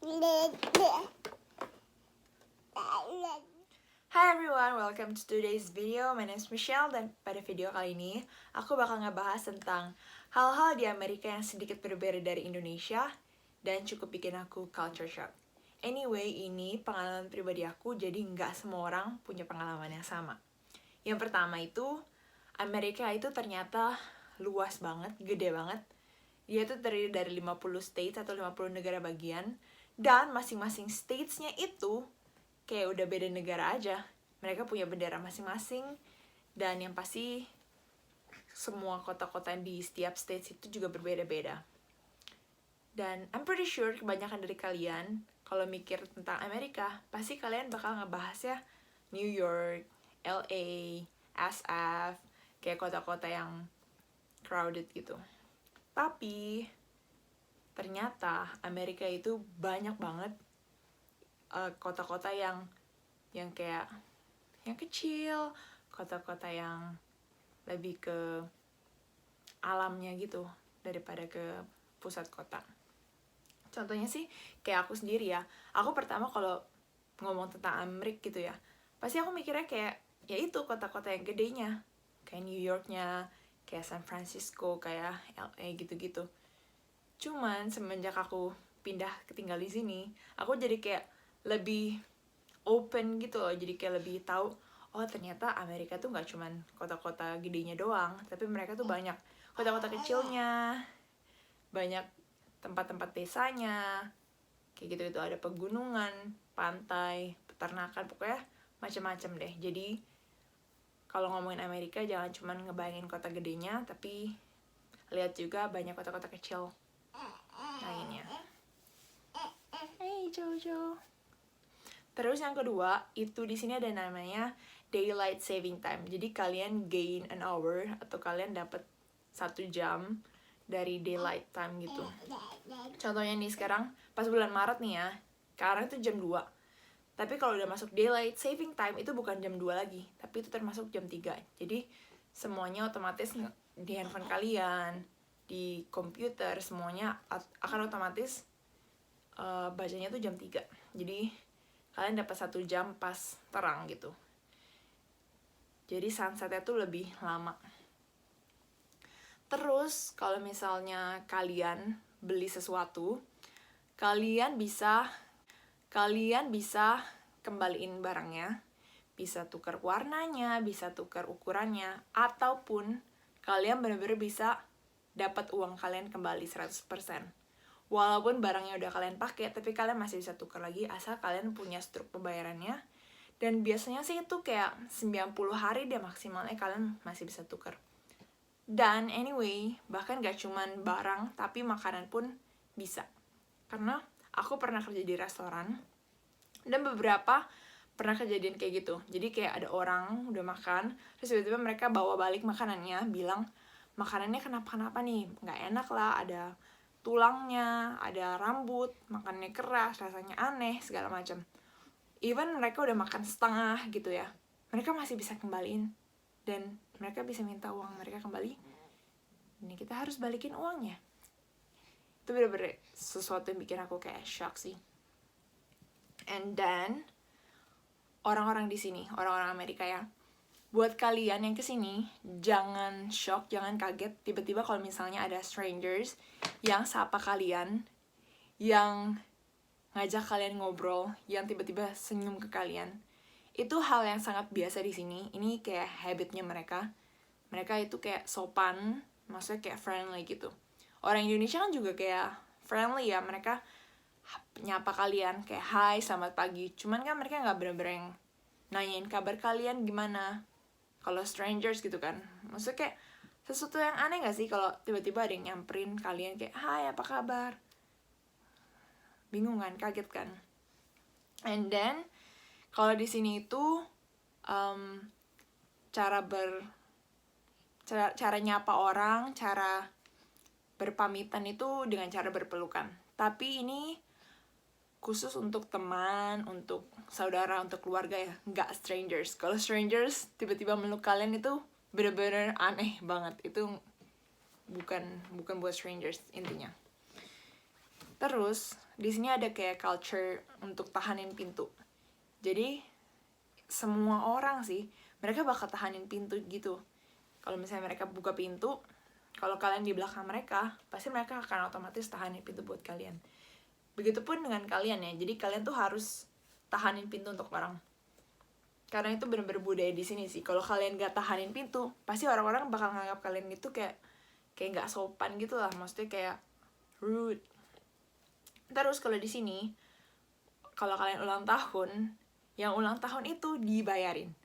Hi everyone, welcome to today's video. My name is Michelle dan pada video kali ini aku bakal ngebahas tentang hal-hal di Amerika yang sedikit berbeda dari Indonesia dan cukup bikin aku culture shock. Anyway, ini pengalaman pribadi aku, jadi nggak semua orang punya pengalaman yang sama. Yang pertama itu, Amerika itu ternyata luas banget, gede banget. Dia tuh terdiri dari 50 states atau 50 negara bagian, dan masing-masing states-nya itu kayak udah beda negara aja. Mereka punya bendera masing-masing, dan yang pasti semua kota-kota di setiap states itu juga berbeda-beda. Dan I'm pretty sure kebanyakan dari kalian kalau mikir tentang Amerika, pasti kalian bakal ngebahas ya New York, LA, SF, kayak kota-kota yang crowded gitu. Tapi ternyata Amerika itu banyak banget kota-kota yang kayak yang kecil, kota-kota yang lebih ke alamnya gitu daripada ke pusat kota. Contohnya sih kayak aku sendiri ya. Aku pertama kalau ngomong tentang Amerika gitu ya, pasti aku mikirnya kayak ya itu kota-kota yang gedenya, kayak New Yorknya, kayak San Francisco, kayak LA gitu-gitu. Cuman semenjak aku pindah tinggal di sini, aku jadi kayak lebih open gitu loh, jadi kayak lebih tahu oh ternyata Amerika tuh nggak cuman kota-kota gedenya doang, tapi mereka tuh banyak kota-kota kecilnya, banyak tempat-tempat desanya, kayak gitu. Itu ada pegunungan, pantai, peternakan, pokoknya macam-macam deh. Jadi kalau ngomongin Amerika jangan cuman ngebayangin kota gedenya, tapi lihat juga banyak kota-kota kecil lainnya. Hey Jojo. Terus yang kedua, itu di sini ada namanya daylight saving time. Jadi kalian gain an hour atau kalian dapat 1 jam dari daylight time gitu. Contohnya nih sekarang pas bulan Maret nih ya, sekarang itu jam 2. Tapi kalau udah masuk daylight saving time itu bukan jam 2 lagi, tapi itu termasuk jam 3. Jadi semuanya otomatis di handphone kalian, di komputer, semuanya akan otomatis bacanya tuh jam 3. Jadi kalian dapat 1 jam pas terang gitu. Jadi sunsetnya tuh lebih lama. Terus kalau misalnya kalian beli sesuatu, kalian bisa kembaliin barangnya, bisa tukar warnanya, bisa tukar ukurannya, ataupun kalian benar-benar bisa dapat uang kalian kembali 100%. Walaupun barangnya udah kalian pakai, tapi kalian masih bisa tukar lagi asal kalian punya struk pembayarannya. Dan biasanya sih itu kayak 90 hari deh maksimalnya kalian masih bisa tukar. Dan anyway, bahkan gak cuman barang, tapi makanan pun bisa. Karena aku pernah kerja di restoran, dan beberapa pernah kejadian kayak gitu. Jadi kayak ada orang udah makan, terus tiba-tiba mereka bawa balik makanannya, bilang makanannya kenapa-kenapa nih, gak enak lah, ada tulangnya, ada rambut, makannya keras, rasanya aneh, segala macam. Even mereka udah makan setengah gitu ya, mereka masih bisa kembaliin, dan mereka bisa minta uang mereka kembali. Ini kita harus balikin uangnya. Itu bener-bener sesuatu yang bikin aku kayak shock sih. And then orang-orang di sini, orang-orang Amerika ya, buat kalian yang kesini, jangan shock, jangan kaget tiba-tiba kalau misalnya ada strangers yang sapa kalian, yang ngajak kalian ngobrol, yang tiba-tiba senyum ke kalian. Itu hal yang sangat biasa di sini. Ini kayak habitnya mereka. Mereka itu kayak sopan, maksudnya kayak friendly gitu. Orang Indonesia kan juga kayak friendly ya, mereka nyapa kalian kayak hai, selamat pagi. Cuman kan mereka nggak bener-bener yang nanyain kabar kalian gimana. Kalau strangers gitu kan, maksudnya kayak sesuatu yang aneh gak sih kalau tiba-tiba ada yang nyamperin kalian kayak hai apa kabar, bingung kan, kaget kan. And then kalau di sini itu cara nyapa orang, cara berpamitan itu dengan cara berpelukan. Tapi ini khusus untuk teman, untuk saudara, untuk keluarga ya, nggak strangers. Kalau strangers tiba-tiba meluk kalian itu bener-bener aneh banget. Itu bukan buat strangers intinya. Terus di sini ada kayak culture untuk tahanin pintu. Jadi semua orang sih, mereka bakal tahanin pintu gitu. Kalau misalnya mereka buka pintu, kalau kalian di belakang mereka, pasti mereka akan otomatis tahanin pintu buat kalian. Begitupun dengan kalian ya, jadi kalian tuh harus tahanin pintu untuk orang. Karena itu bener-bener budaya di sini sih. Kalau kalian gak tahanin pintu, pasti orang-orang bakal nganggap kalian itu kayak gak sopan gitu lah, maksudnya kayak rude. Terus kalau di sini, kalau kalian ulang tahun, yang ulang tahun itu dibayarin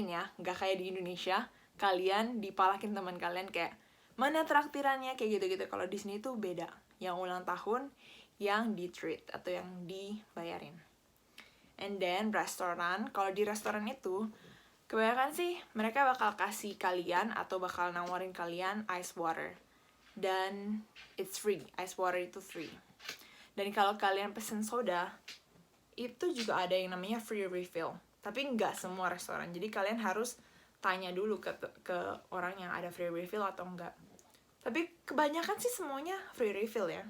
ya, nggak kayak di Indonesia kalian dipalakin teman kalian kayak mana traktirannya kayak gitu-gitu. Kalau di sini tuh beda, yang ulang tahun yang di treat atau yang dibayarin. And then restoran, kalau di restoran itu kebanyakan sih mereka bakal kasih kalian atau bakal nawarin kalian ice water, dan it's free, ice water itu free. Dan kalau kalian pesen soda, itu juga ada yang namanya free refill. Tapi nggak semua restoran, jadi kalian harus tanya dulu ke orang yang ada free refill atau enggak. Tapi kebanyakan sih semuanya free refill ya.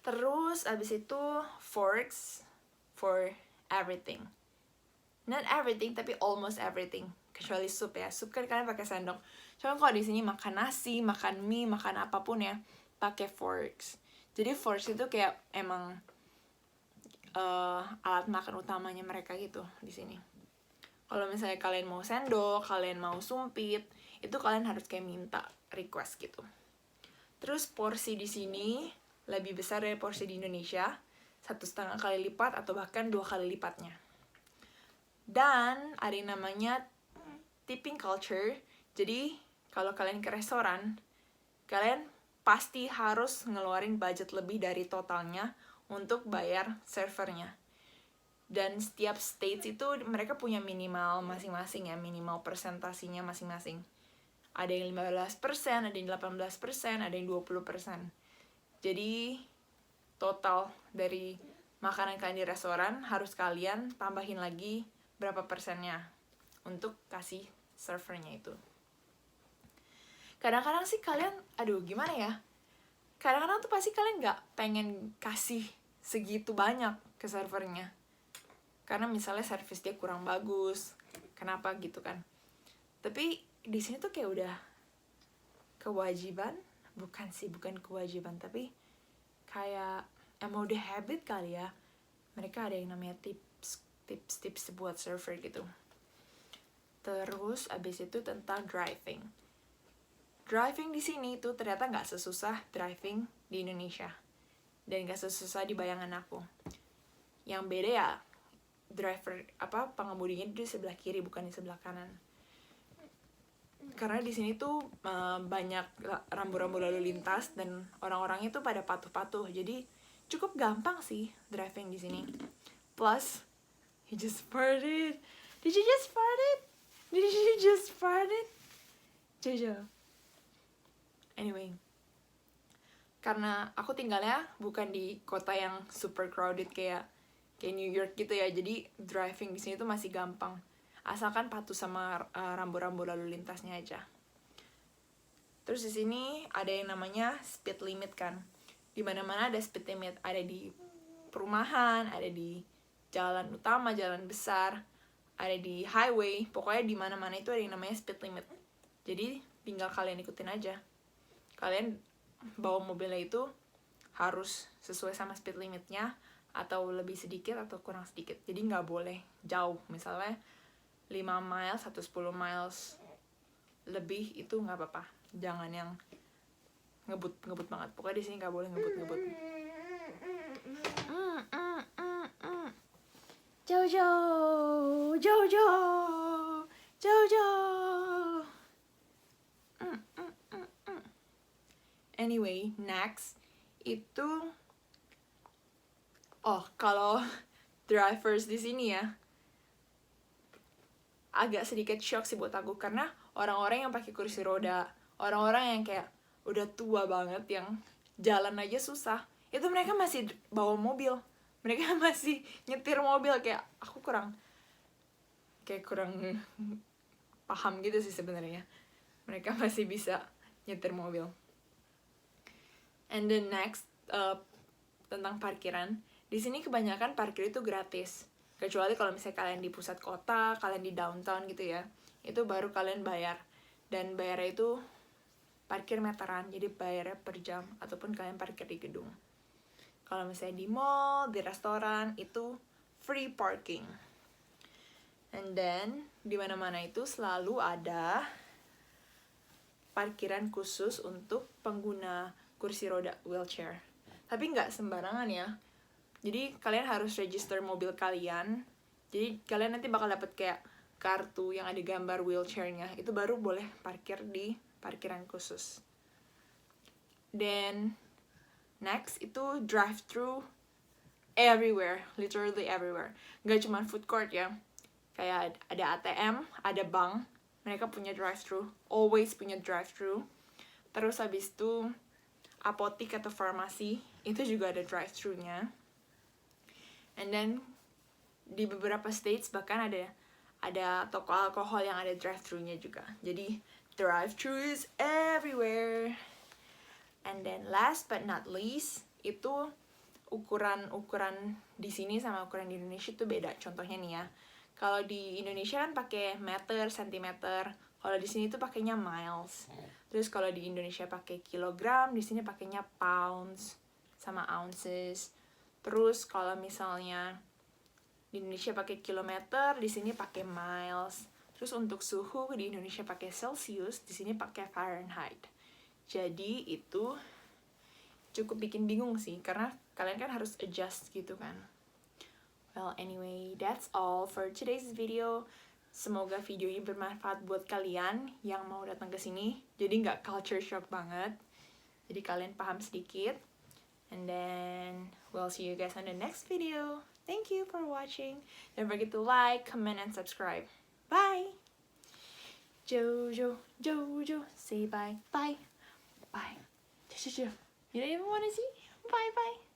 Terus abis itu forks for everything. Not everything, tapi almost everything. Kecuali sup ya. Sup kan kalian pakai sendok. Cuma kalau di sini makan nasi, makan mie, makan apapun ya, pakai forks. Jadi forks itu kayak emang alat makan utamanya mereka gitu di sini. Kalau misalnya kalian mau sendok, kalian mau sumpit, itu kalian harus kayak minta request gitu. Terus porsi di sini lebih besar dari porsi di Indonesia, 1,5 kali lipat atau bahkan 2 kali lipatnya. Dan ada yang namanya tipping culture. Jadi kalau kalian ke restoran, kalian pasti harus ngeluarin budget lebih dari totalnya untuk bayar servernya. Dan setiap states itu mereka punya minimal masing-masing ya, minimal persentasinya masing-masing. Ada yang 15%, ada yang 18%, ada yang 20%. Jadi total dari makanan kalian di restoran harus kalian tambahin lagi berapa persennya untuk kasih servernya itu. Kadang-kadang sih kalian, gimana ya, kadang-kadang tuh pasti kalian gak pengen kasih segitu banyak ke servernya, karena misalnya servis dia kurang bagus, kenapa gitu kan. Tapi di sini tuh kayak udah kewajiban, bukan kewajiban, tapi kayak emang udah habit kali ya. Mereka ada yang namanya tips buat server gitu. Terus abis itu tentang driving. Driving di sini tuh ternyata nggak sesusah driving di Indonesia, dan nggak sesusah di bayangan aku. Yang beda ya pengemudinya di sebelah kiri bukan di sebelah kanan. Karena di sini tuh banyak rambu-rambu lalu lintas dan orang-orangnya tuh pada patuh-patuh, jadi cukup gampang sih driving di sini. Plus, he just farted. Did you just farted? Jojo. Anyway, karena aku tinggalnya bukan di kota yang super crowded kayak New York gitu ya, jadi driving di sini tuh masih gampang, asalkan patuh sama rambu-rambu lalu lintasnya aja. Terus di sini ada yang namanya speed limit kan, di mana-mana ada speed limit, ada di perumahan, ada di jalan utama, jalan besar, ada di highway, pokoknya di mana-mana itu ada yang namanya speed limit. Jadi tinggal kalian ikutin aja. Kalian bawa mobilnya itu harus sesuai sama speed limitnya, atau lebih sedikit atau kurang sedikit. Jadi nggak boleh jauh, misalnya 5 miles atau 10 miles lebih itu nggak apa-apa. Jangan yang ngebut banget. Pokoknya di sini nggak boleh ngebut. Jojo. Anyway, next itu kalau drivers di sini ya agak sedikit shock sih buat aku, karena orang-orang yang pakai kursi roda, orang-orang yang kayak udah tua banget yang jalan aja susah, itu mereka masih bawa mobil, mereka masih nyetir mobil. Kayak aku kurang paham gitu sih sebenarnya, mereka masih bisa nyetir mobil. And then next, tentang parkiran. Di sini kebanyakan parkir itu gratis. Kecuali kalau misalnya kalian di pusat kota, kalian di downtown gitu ya. Itu baru kalian bayar. Dan bayarnya itu parkir meteran, jadi bayarnya per jam ataupun kalian parkir di gedung. Kalau misalnya di mall, di restoran itu free parking. And then di mana-mana itu selalu ada parkiran khusus untuk pengguna kursi roda wheelchair. Tapi nggak sembarangan ya. Jadi kalian harus register mobil kalian. Jadi kalian nanti bakal dapet kayak kartu yang ada gambar wheelchairnya. Itu baru boleh parkir di parkiran khusus. Then next itu drive-thru everywhere, literally everywhere. Nggak cuma food court ya. Kayak ada ATM, ada bank. Mereka punya drive-thru, always punya drive-thru. Terus habis itu apotik atau farmasi itu juga ada drive-thru-nya. And then di beberapa states bahkan ada toko alkohol yang ada drive-thru-nya juga. Jadi drive-thru is everywhere. And then last but not least itu ukuran di sini sama ukuran di Indonesia itu beda. Contohnya nih ya. Kalau di Indonesia kan pakai meter, sentimeter. Kalau di sini tuh pakainya miles. Terus kalau di Indonesia pakai kilogram, di sini pakainya pounds sama ounces. Terus kalau misalnya di Indonesia pakai kilometer, di sini pakai miles. Terus untuk suhu di Indonesia pakai Celsius, di sini pakai Fahrenheit. Jadi itu cukup bikin bingung sih, karena kalian kan harus adjust gitu kan. Well, anyway, that's all for today's video. Semoga video ini bermanfaat buat kalian yang mau datang ke sini. Jadi nggak culture shock banget. Jadi kalian paham sedikit. And then we'll see you guys on the next video. Thank you for watching. Don't forget to like, comment, and subscribe. Bye! Jojo, Jojo, say bye, bye, bye. You don't even want to see? Bye, bye.